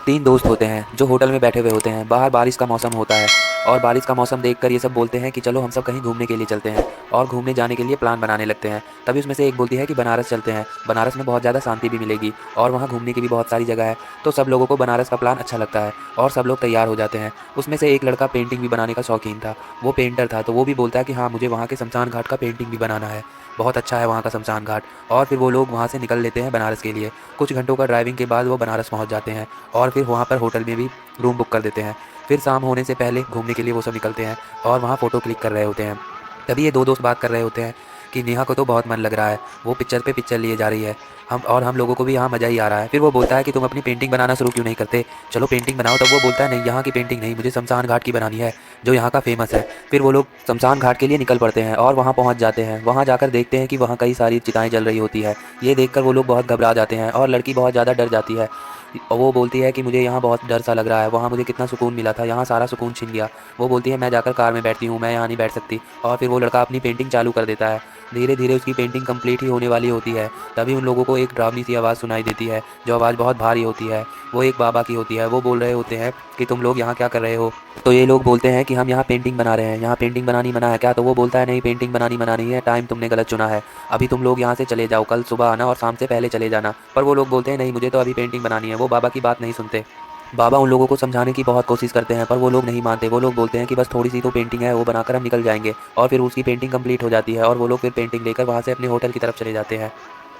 तीन दोस्त होते हैं जो होटल में बैठे हुए होते हैं। बाहर बारिश का मौसम होता है और बारिश का मौसम देखकर ये सब बोलते हैं कि चलो हम सब कहीं घूमने के लिए चलते हैं और घूमने जाने के लिए प्लान बनाने लगते हैं। तभी उसमें से एक बोलती है कि बनारस चलते हैं, बनारस में बहुत ज़्यादा शांति भी मिलेगी और वहाँ घूमने की भी बहुत सारी जगह है। तो सब लोगों को बनारस का प्लान अच्छा लगता है और सब लोग तैयार हो जाते हैं। उसमें से एक लड़का पेंटिंग भी बनाने का शौकीन था, वो पेंटर था, तो वो भी बोलता है कि हाँ मुझे वहाँ के शमशान घाट का पेंटिंग भी बनाना है, बहुत अच्छा है वहाँ का शमशान घाट। और फिर वो लोग वहाँ से निकल लेते हैं बनारस के लिए। कुछ घंटों का ड्राइविंग के बाद वो बनारस पहुँच जाते हैं और फिर वहाँ पर होटल में भी रूम बुक कर देते हैं। फिर शाम होने से पहले घूमने के लिए वो सब निकलते हैं और वहाँ फ़ोटो क्लिक कर रहे होते हैं। तभी ये दो दोस्त बात कर रहे होते हैं कि नेहा को तो बहुत मन लग रहा है, वो पिक्चर पे पिक्चर लिए जा रही है, हम लोगों को भी यहाँ मज़ा ही आ रहा है। फिर वो बोलता है कि तुम अपनी पेंटिंग बनाना शुरू क्यों नहीं करते, चलो पेंटिंग बनाओ। तब वो बोलता है नहीं, यहाँ की पेंटिंग नहीं, मुझे शमशान घाट की बनानी है जो यहाँ का फेमस है। फिर वो लोग शमशान घाट के लिए निकल पड़ते हैं और वहाँ पहुँच जाते हैं। वहाँ जाकर देखते हैं कि वहाँ कई सारी चिताएँ जल रही होती है। ये देखकर वो लोग बहुत घबरा जाते हैं और लड़की बहुत ज़्यादा डर जाती है। वो बोलती है कि मुझे यहाँ बहुत डर सा लग रहा है, वहाँ मुझे कितना सुकून मिला था, यहाँ सारा सुकून छिन गया। वो बोलती है मैं जाकर कार में बैठती हूँ, मैं यहाँ नहीं बैठ सकती। और फिर वो लड़का अपनी पेंटिंग चालू कर देता है। धीरे धीरे उसकी पेंटिंग कंप्लीट ही होने वाली होती है। तभी उन लोगों को एक डरावनी सी आवाज़ सुनाई देती है, जो आवाज़ बहुत भारी होती है। वो एक बाबा की होती है। वो बोल रहे होते हैं कि तुम लोग यहाँ क्या कर रहे हो। तो ये लोग बोलते हैं कि हम यहाँ पेंटिंग बना रहे हैं, यहाँ पेंटिंग बनानी मना है क्या। तो वो बोलता है नहीं, पेंटिंग बनानी मना नहीं है, टाइम तुमने गलत चुना है, अभी तुम लोग यहाँ से चले जाओ, कल सुबह आना और शाम से पहले चले जाना। पर वो लोग बोलते हैं नहीं, मुझे तो अभी पेंटिंग बनानी है। वो बाबा की बात नहीं सुनते। बाबा उन लोगों को समझाने की बहुत कोशिश करते हैं पर वो लोग नहीं मानते। वो लोग बोलते हैं कि बस थोड़ी सी तो पेंटिंग है, वो बनाकर हम निकल जाएंगे। और फिर उसकी पेंटिंग कंप्लीट हो जाती है और वो लोग फिर पेंटिंग लेकर वहाँ से अपने होटल की तरफ चले जाते हैं।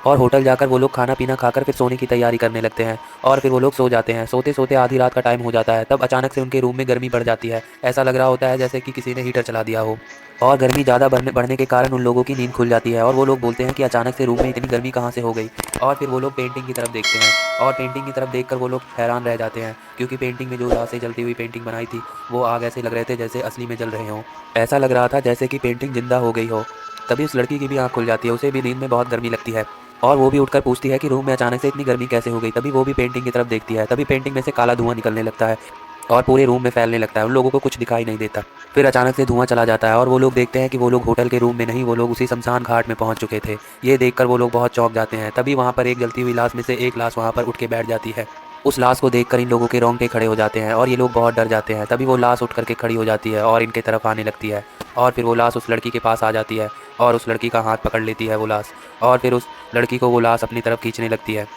और होटल जाकर वो लोग खाना पीना खाकर फिर सोने की तैयारी करने लगते हैं और फिर वो लोग सो जाते हैं। सोते सोते आधी रात का टाइम हो जाता है। तब अचानक से उनके रूम में गर्मी बढ़ जाती है। ऐसा लग रहा होता है जैसे कि किसी ने हीटर चला दिया हो। और गर्मी ज़्यादा बढ़ने के कारण उन लोगों की नींद खुल जाती है और वो लोग बोलते हैं कि अचानक से रूम में इतनी गर्मी कहाँ से हो गई। और फिर वो लोग पेंटिंग की तरफ देखते हैं और पेंटिंग की तरफ देखकर वो लोग हैरान रह जाते हैं, क्योंकि पेंटिंग में जो लाशें जलती हुई पेंटिंग बनाई थी वो आग ऐसे लग रहे थे जैसे असली में जल रहे हों। ऐसा लग रहा था जैसे कि पेंटिंग जिंदा हो गई हो। तभी उस लड़की की भी आँख खुल जाती है, उसे भी नींद में बहुत गर्मी लगती है और वो भी उठकर पूछती है कि रूम में अचानक से इतनी गर्मी कैसे हो गई। तभी वो भी पेंटिंग की तरफ देखती है। तभी पेंटिंग में से काला धुआं निकलने लगता है और पूरे रूम में फैलने लगता है। उन लोगों को कुछ दिखाई नहीं देता। फिर अचानक से धुआं चला जाता है और वो लोग देखते हैं कि वो लोग होटल के रूम में नहीं, वो लोग उसी शमशान घाट में पहुंच चुके थे। ये देखकर वो लोग बहुत चौंक जाते हैं। तभी वहाँ पर एक जलती हुई लाश में से एक लाश वहाँ पर उठ के बैठ जाती है। उस लाश को देखकर इन लोगों के रोंगटे खड़े हो जाते हैं और ये लोग बहुत डर जाते हैं। तभी वो लाश उठ करके खड़ी हो जाती है और इनके तरफ आने लगती है और फिर वो लाश उस लड़की के पास आ जाती है और उस लड़की का हाथ पकड़ लेती है वो लाश। और फिर उस लड़की को वो लाश अपनी तरफ खींचने लगती है।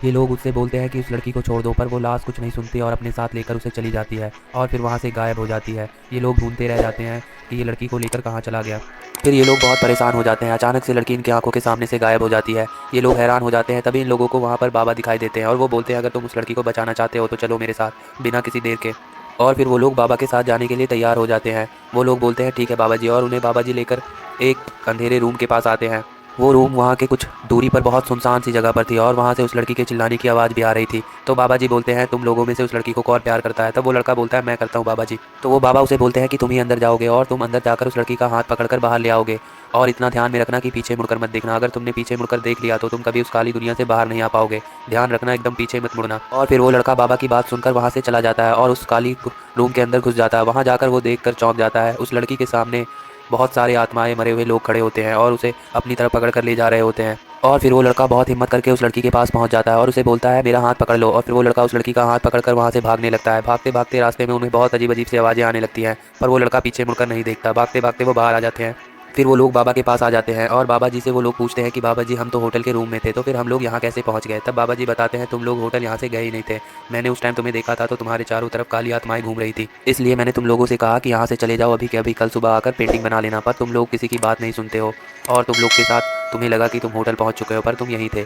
ये लोग उससे बोलते हैं कि उस लड़की को छोड़ दो, पर वो लाश कुछ नहीं सुनती और अपने साथ लेकर उसे चली जाती है और फिर वहाँ से गायब हो जाती है। ये लोग ढूंढते रह जाते हैं कि ये लड़की को लेकर कहाँ चला गया। फिर ये लोग बहुत परेशान हो जाते हैं। अचानक से लड़की इनकी आंखों के सामने से गायब हो जाती है। ये लोग हैरान हो जाते हैं। तभी इन लोगों को वहाँ पर बाबा दिखाई देते हैं और वो बोलते हैं अगर तुम उस लड़की को बचाना चाहते हो तो चलो मेरे साथ बिना किसी देर के। और फिर वो लोग बाबा के साथ जाने के लिए तैयार हो जाते हैं। वो लोग बोलते हैं ठीक है बाबा जी, और उन्हें बाबा जी लेकर एक अंधेरे रूम के पास आते हैं। वो रूम वहाँ के कुछ दूरी पर बहुत सुनसान सी जगह पर थी और वहाँ से उस लड़की के चिल्लाने की आवाज़ भी आ रही थी। तो बाबा जी बोलते हैं तुम लोगों में से उस लड़की को कौन प्यार करता है। तब वो लड़का बोलता है मैं करता हूँ बाबा जी। तो वो बाबा उसे बोलते हैं कि तुम ही अंदर जाओगे और तुम अंदर जाकर उस लड़की का हाथ पकड़कर बाहर ले आओगे। और इतना ध्यान में रखना कि पीछे मुड़कर मत देखना, अगर तुमने पीछे मुड़कर देख लिया तो तुम कभी उस काली दुनिया से बाहर नहीं आ पाओगे। ध्यान रखना, एकदम पीछे मत मुड़ना। और फिर वो लड़का बाबा की बात सुनकर वहाँ से चला जाता है और उस काली रूम के अंदर घुस जाता है। वहाँ जाकर वो देखकर चौंक जाता है। उस लड़की के सामने बहुत सारे आत्माएं, मरे हुए लोग खड़े होते हैं और उसे अपनी तरफ पकड़ कर ले जा रहे होते हैं। और फिर वो लड़का बहुत हिम्मत करके उस लड़की के पास पहुंच जाता है और उसे बोलता है मेरा हाथ पकड़ लो। और फिर वो लड़का उस लड़की का हाथ पकड़कर वहां से भागने लगता है। भागते भागते रास्ते में उन्हें बहुत अजीब अजीब सी आवाज़ें आने लगती हैं, पर वो लड़का पीछे मुड़कर नहीं देखता। भागते भागते वो बाहर आ जाते हैं। फिर वो लोग बाबा के पास आ जाते हैं और बाबा जी से वो लोग पूछते हैं कि बाबा जी हम तो होटल के रूम में थे, तो फिर हम लोग यहाँ कैसे पहुँच गए। तब बाबा जी बताते हैं तुम लोग होटल यहाँ से गए ही नहीं थे, मैंने उस टाइम तुम्हें देखा था तो तुम्हारे चारों तरफ काली आत्माएं घूम रही थी, इसलिए मैंने तुम लोगों से कहा कि यहाँ से चले जाओ अभी के अभी, कल सुबह आकर पेंटिंग बना लेना। पर तुम लोग किसी की बात नहीं सुनते हो और तुम लोग के साथ तुम्हें लगा कि तुम होटल पहुँच चुके हो पर तुम यहीं थे।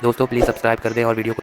दोस्तों प्लीज़ सब्सक्राइब कर दें और वीडियो को